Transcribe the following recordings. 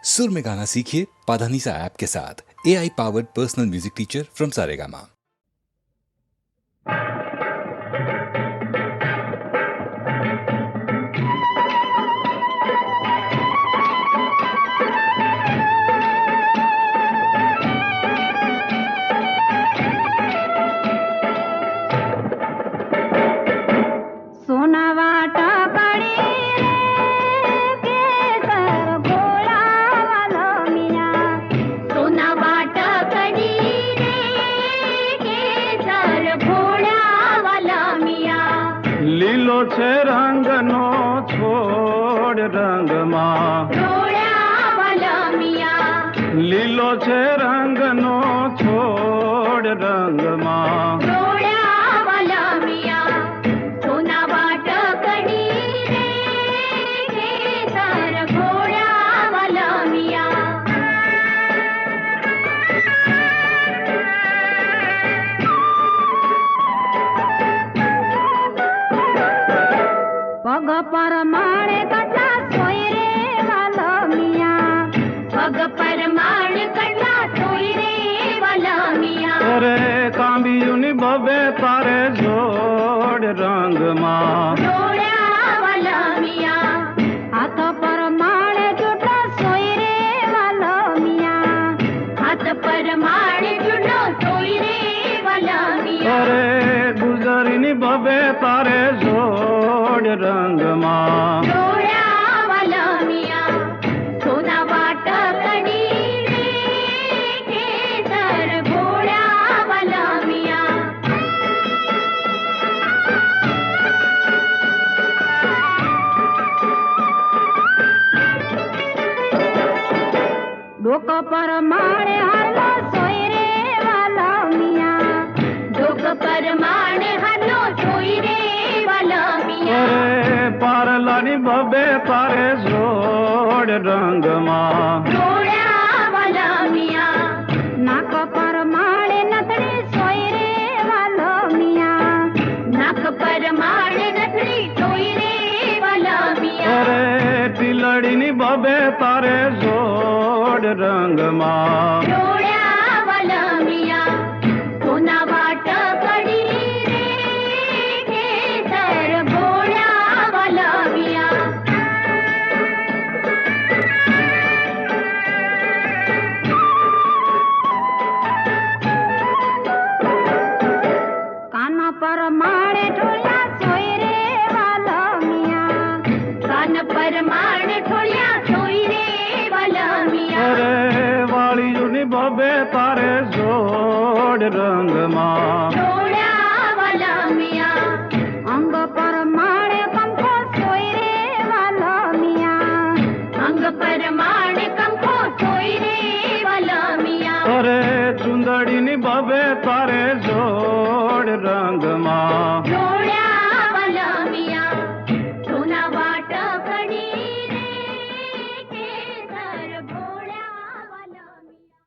सुर में गाना सीखिए पाधानीसा ऐप के साथ। AI powered personal music teacher from Saregama. લીલો છે રંગનો છોડ રંગમાં લીલો છે રંગનો છોડ રંગમાં પગ પર માણે કટલા સોય રે વાલા મિયા પગ પર માણે કટલા સોય રે વાલા મિયા અરે કાંબિયુની બબે તારે જોડ રંગમાં જોડ્યા વાલા મિયા હાથ પર માણે જુટો સોય રે વાલા મિયા હાથ પર માણે જુટો સોય રે વાલા મિયા અરે ગુજરીની બબે તારે જોડ રંગમાં જોડ્યા વાલા મિયા સોના વાટ કડી રે કેસર ઘોડ્યા વાલા મિયા ડોક પર માણે હાલો સોય રે વાલા મિયા ડોક પર માણે હાલો સોય રે વાલા મિયા અરે પારલાની બબે તારે જોડ રંગમાં જોડ્યા વાલા મિયા નાક પર માળે નથડી સોય રે વાલા મિયા નાક પર માળે નથડી સોય રે વાલા મિયા અરે ટીલડીની બબે તારે જોડ રંગમાં જોડ્યા વાલા મિયા સોના વાટ કડી રે કેસર ઘોડ્યા વાલા મિયા કાન પર માળે ઢોળ્યા સોય રે વાલા મિયા કાન પર માળે ઢોળ્યા સોય રે વાલા મિયા અરે વાળીયુની બબે તારે જોડ રંગમાં જોડ્યા વાલા મિયા અંગ પર માળે કંખો સોય રે વાલા મિયા અંગ પર માળે કંખો સોય રે વાલા મિયા અરે ચુંદડીની બબે તારે જોડ રંગમાં જોડ્યા વાલા મિયા સોના વાટ કડી રે કેસર ઘોડ્યા વાલા મિયા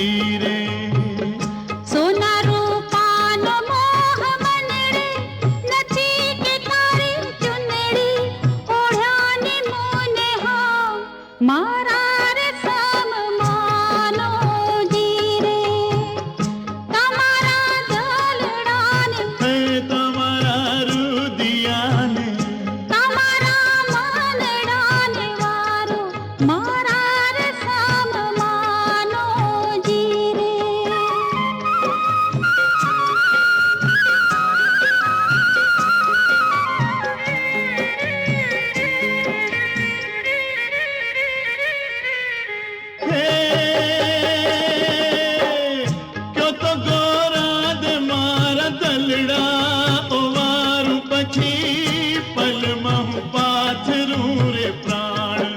જીરે સોના રૂપાનો મોહ મનડે નથી કે તારી ચુંદડી ઓઢાને મોને હા મારા રે સમમાનો જીરે તમારા દલડાને હે તમારા રુદિયાને તમારા મનડાને વારો મારા રે સમમાનો જીરે હે ક્યો તો ગોરા દે મારા દલડા ઓવારું પછી પલમાં હું પાથરું રે પ્રાણ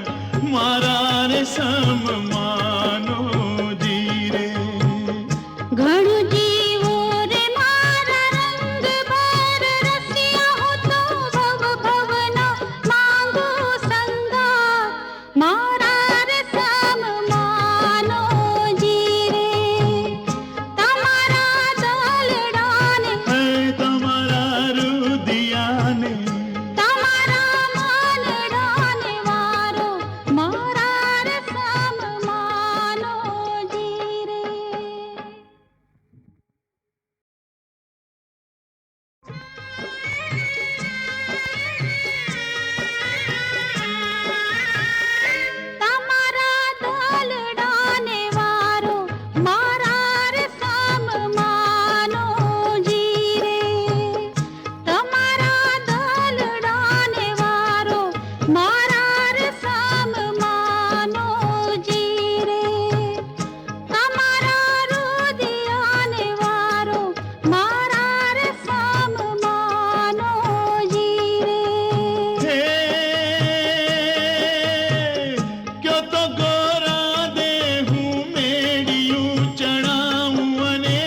મારા રે સમમાનો જીરે ઘણું જીવો રે મારા રંગ ભર રસિયા હો તો ભવ ભવનો માંગુ સંગા મારા રે સમમાનો જીરે તમારા દલડાને હે તમારા રુદિયાને તમારા મનડાને વારો મારા રે સમમાનો જીરે તમારા દલડાને વારો મારા રે સમમાનો જીરે તમારા દલડાને વારો મારા રે સમમાનો જીરે તમારા રુદિયાને વારો મારા રે સમમાનો જીરે હે ક્યો તો ગોરા દે હું મેડિયું ચણાવું અને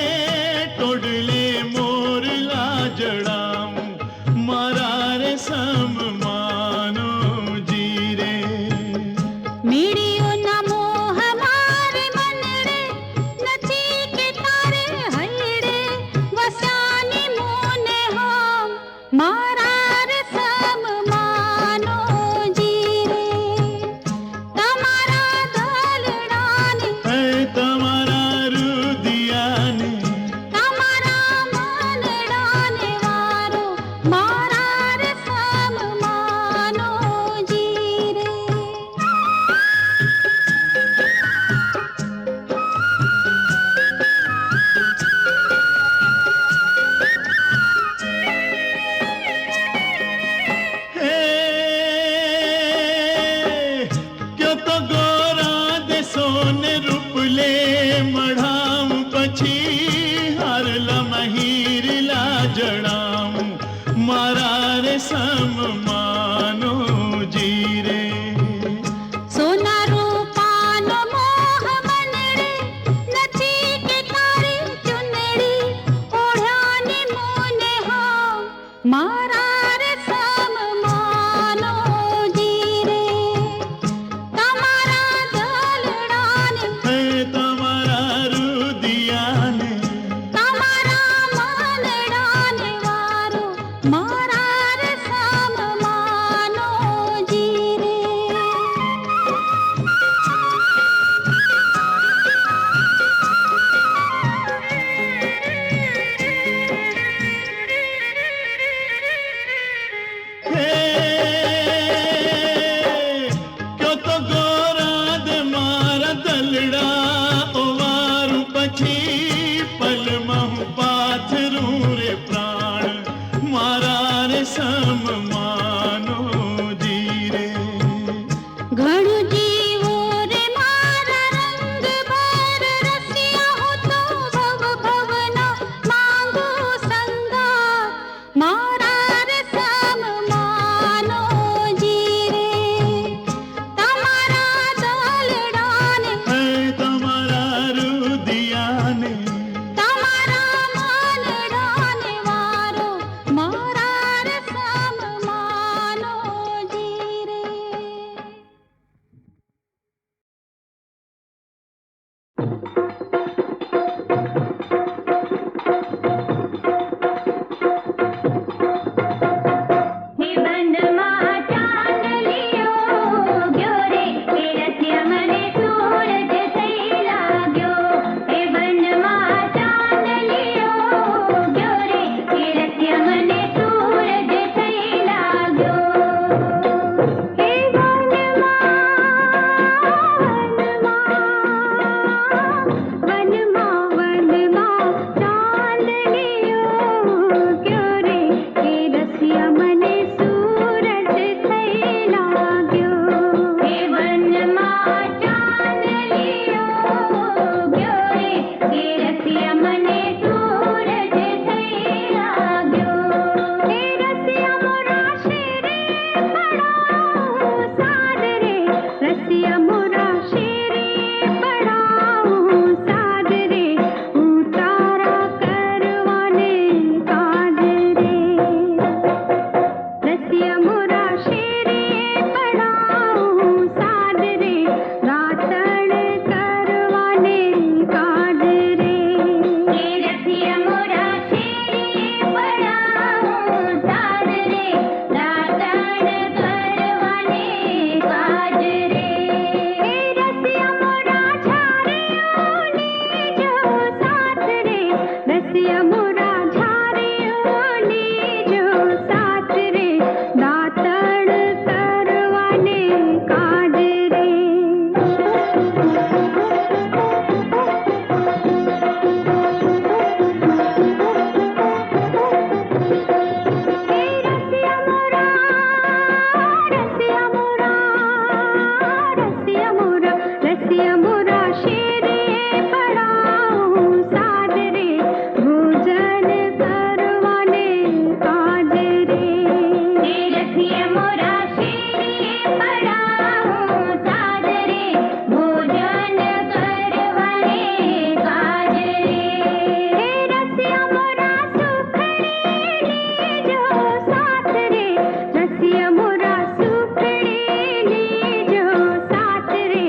ટોડલે મોરલા જડાવું મારા રે સમમાનો જીરે મીડિયોના મોહ મારે મનડે નથી કે તારે હૈડે વસાની મોને હમ મારા રે સમમાનો જીરે તમારા દલડાને હે તમારા રુદિયાને તમારા મનડાને વારો મારા રે સમમાનો જીરે હે ક્યો તો ગોરા દે સોને રૂપલે મઢાવું પછી હારલા મહીરલા જડાવું મારા રે સમમાનો જીરે સોના રૂપાનો મોહ મનડે નથી કે તારી ચુંદડી ઓઢાને મોને હા મારા રે સમમાનો જીરે તમારા દલડાને હે તમારા રુદિયાને તમારા મનડાને વારો મારા રે સમમાનો જીરે હે ક્યો તો ગોરા દે મારા દલડા ઓવારું પછી પલમાં હું પાથરું રે પ્રાણ મારા રે સમમાનો જીરે ઘણું જીવો રે મારા રંગ ભર રસિયા હો તો ભવ ભવનો માંગુ સંગા મારા રે સમમાનો જીરે તમારા દલડાને હે તમારા રુદિયાને रसिया मोरा झारे ओली जो साथ रे दातण करवाने काज रे रसिया मोरा शेरे पड़ाऊं साध रे भोजन करवाने काज रे रसिया मोरा शेरे पड़ाऊं साध रे भोजन करवाने काज रे रसिया मोरा सुखड़ी जो साथ रे रसिया मोरा सुखड़ी जो साथ रे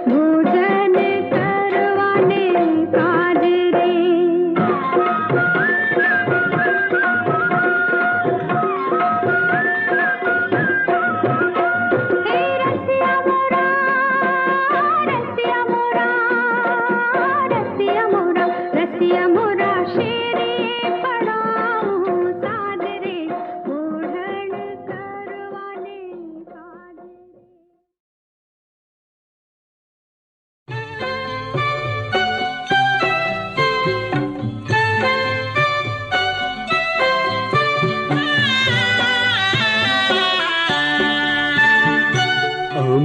भोजन करवाने काज रे रसिया मोरा रसिया मोरा शेरे पड़ाऊं साध रे भोजन करवाने काज रे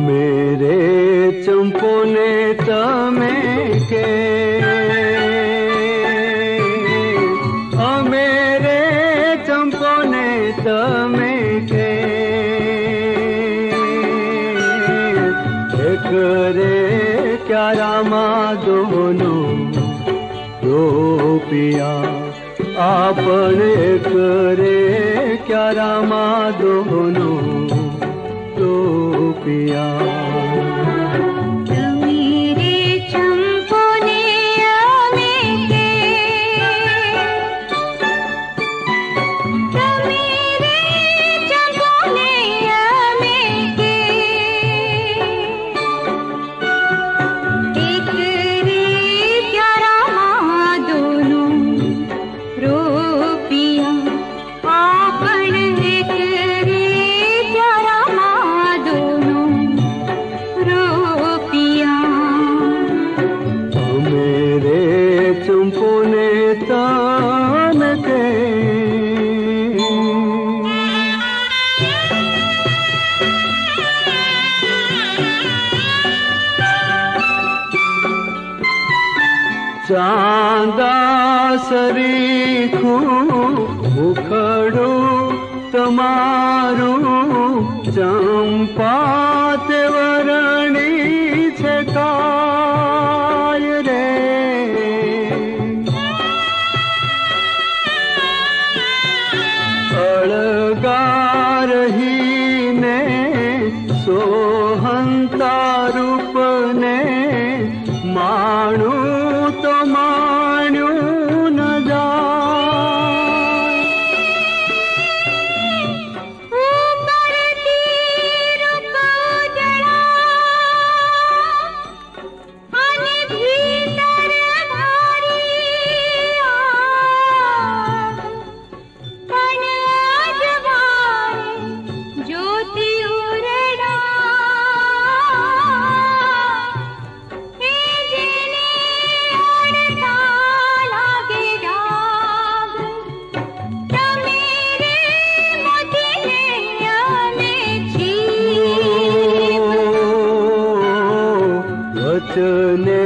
मेरे चंपो ने तमे के मेरे चंपो ने तमे के एक रे क्या रामा दोनों रोपिया आपण एक रे क्या रामा दोनों पिया मेरे चंपो ने हमें के मेरे चंपो ने हमें के एक रे प्यारा माँ दोनों रोपिया आपन एक रे प्यारा माँ दोनों रोपिया मेरे चंपो ने तान के चांदा सरीखू मुखड़ू तमारू चंपा ते वरणी छे काय रे अळगा रहीने सोहंता रूपने माणू तो माण्यू न जाय ज्योति उरड़ा वचने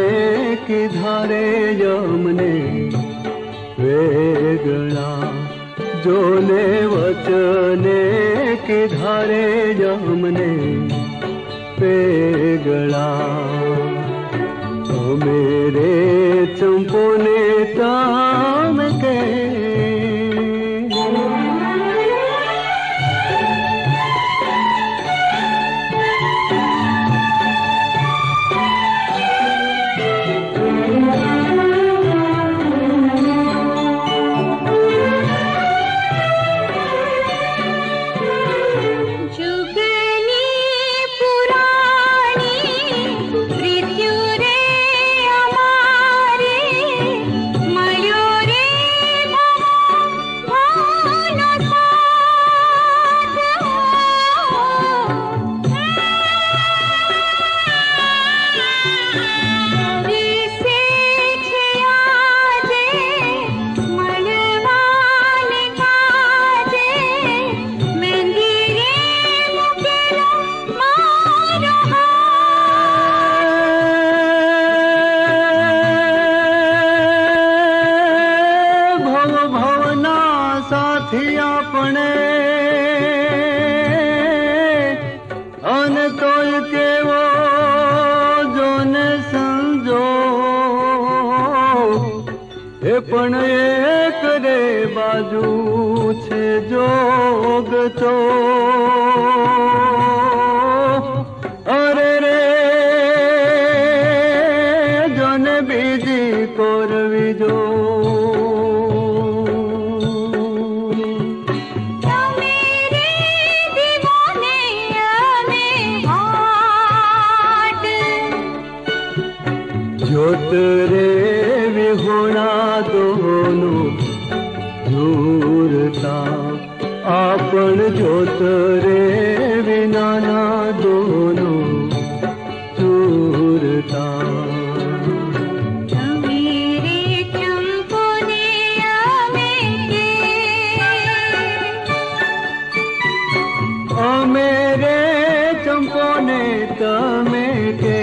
की धारे यमने वेगळा जोने वचने की धारे यमने वेगळा ओ मेरे चंपो ने ताम के मृत्यु रे हमारे मयो એ પણ એક રે બાજુ છે જોગ તો અરે રે જને બીજી કરવી જો ज्योत रे विहोणा दोनों झूरता आपण ज्योत रे विनाना दोनों झूरता मेरे चंपो ने तमे के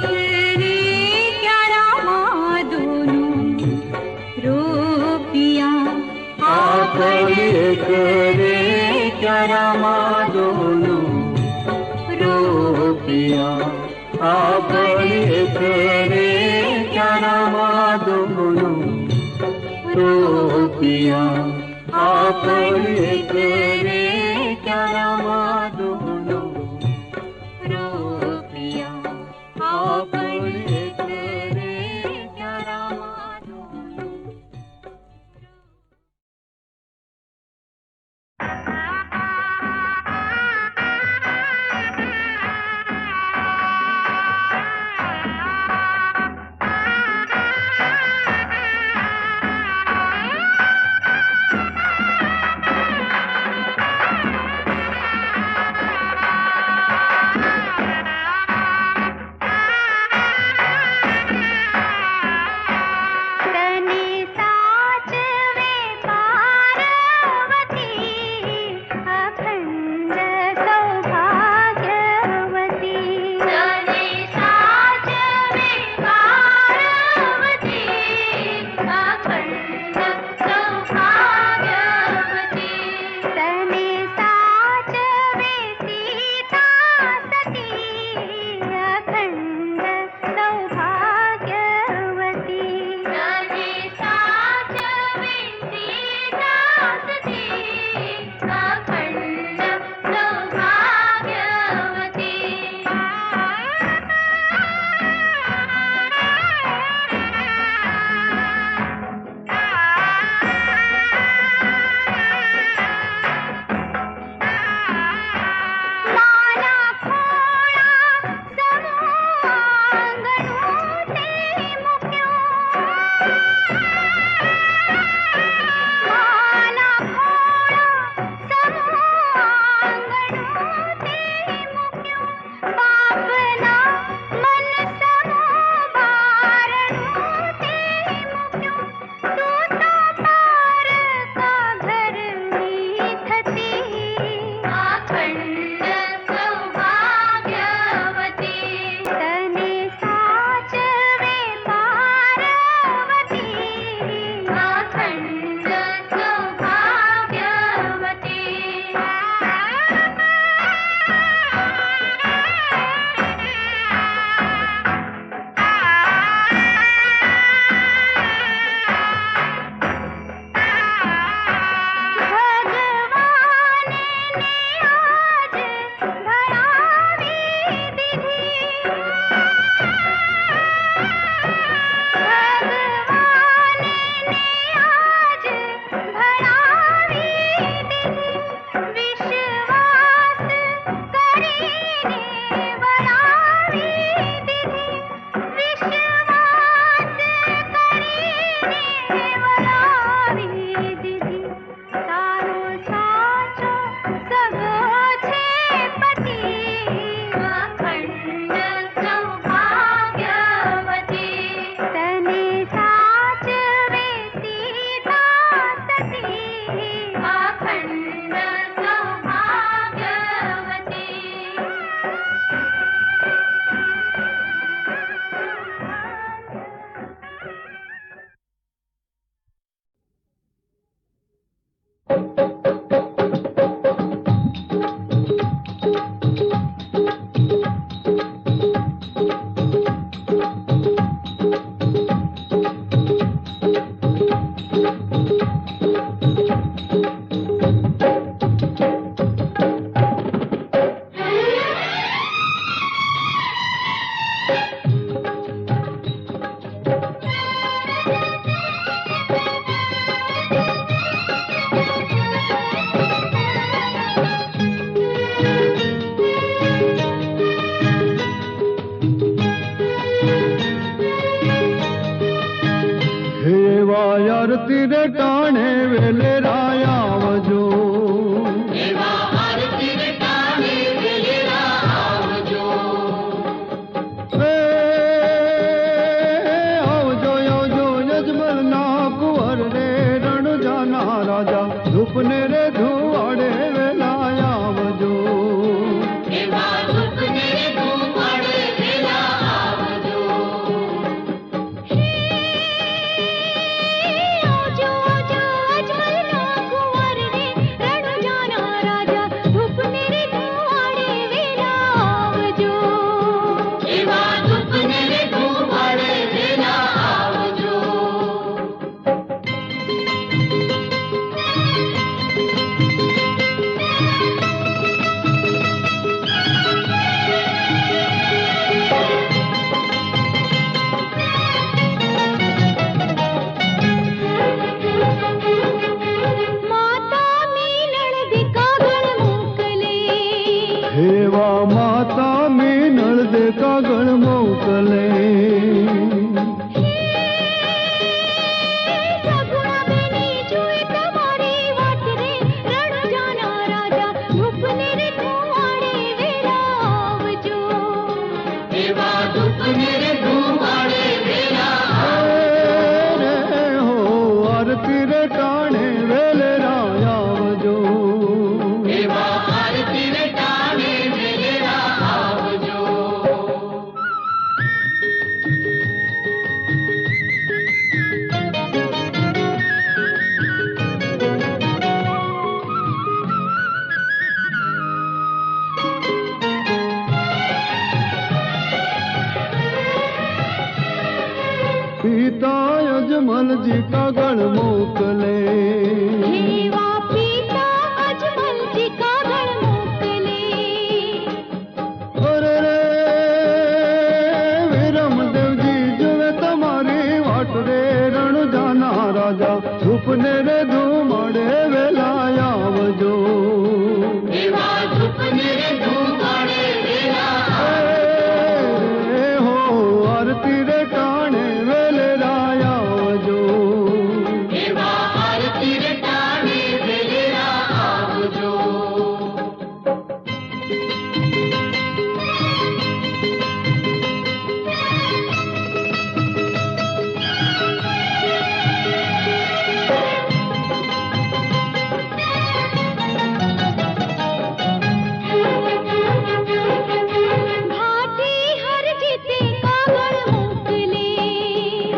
करे क्यारामा दोनों रूपिया आपने करे क्यारामा दोनों रूपिया आपने करे क्यारामा दोनों रूपिया आपने करे क्यारामा दोनों आरती रे टाणे वेले राया वजो धुपने रे धुआड़े वेलाया वजो कागळ मोकले आरती रे टाणे वेले राया वजो पीता अजमल जी का गण मोकले पीता अजमल जी का गण मोकले अरे रे वीरम देव जी जुए तुम्हारी वाट रे रण जाना राजा धुपने रे धुमाड़े वेलाया वजो हो आरती रे टाणे वेले राया वजो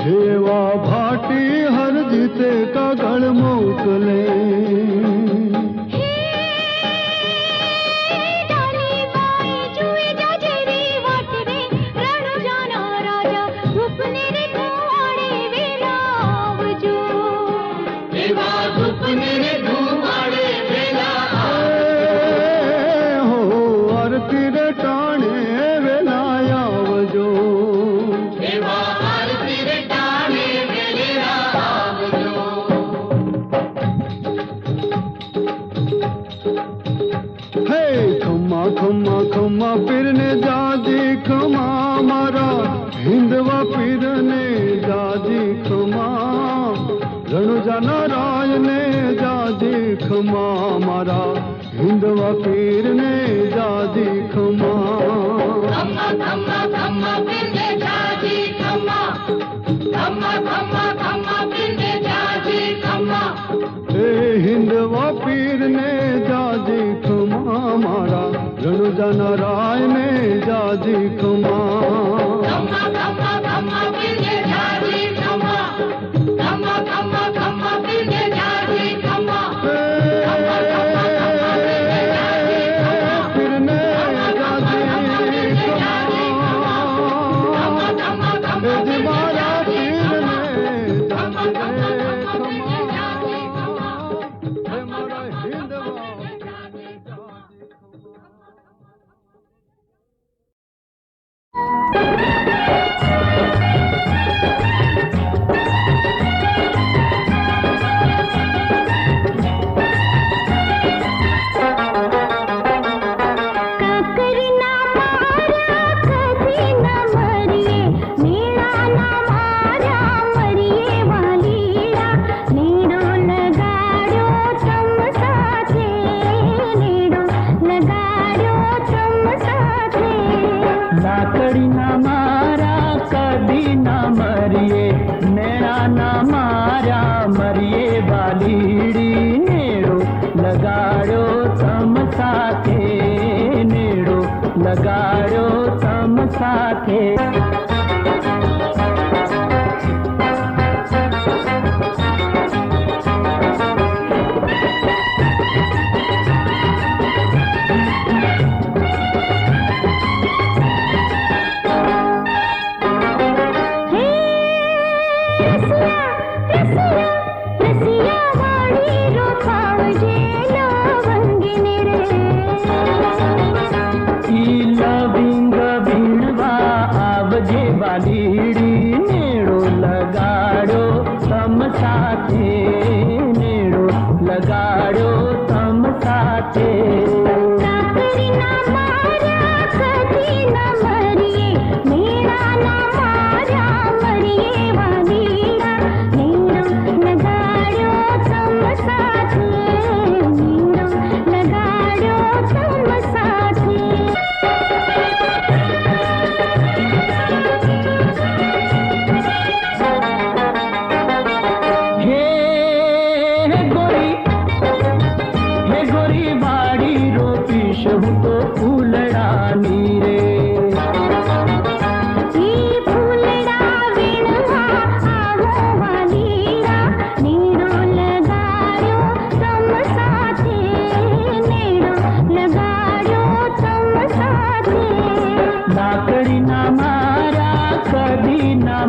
हेवा भाटी हर जीते का गण मोकले हो आरती रे टाणे वेलाया वजो खम्मा खम्मा खम्मा फिरने जाजी खमा मारा हिंदवा फिरने जाजी खमा रणुजा नारायणे जाजी खमा मारा हिंदवा फिरने जाजी खमा हिंदवा पीरने जाजी खमा मारा रणुजा नारायणे जाजी खमा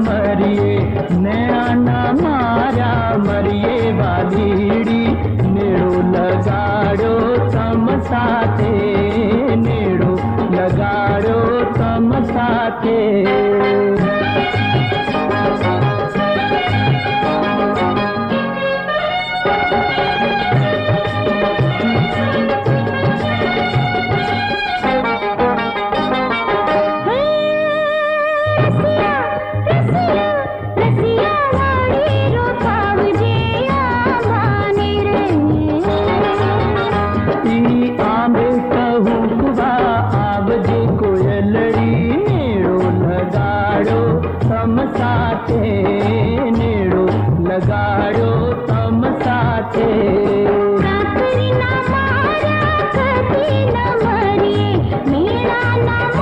मरिए नैना मारा मरिए वालीड़ी नेड़ो लगाड़ो तम साथे नेड़ो लगाड़ो तम साथे नेड़ो लगाड़ो तम साथे काकरी ना मारा कभी न मरिए मेरा नाम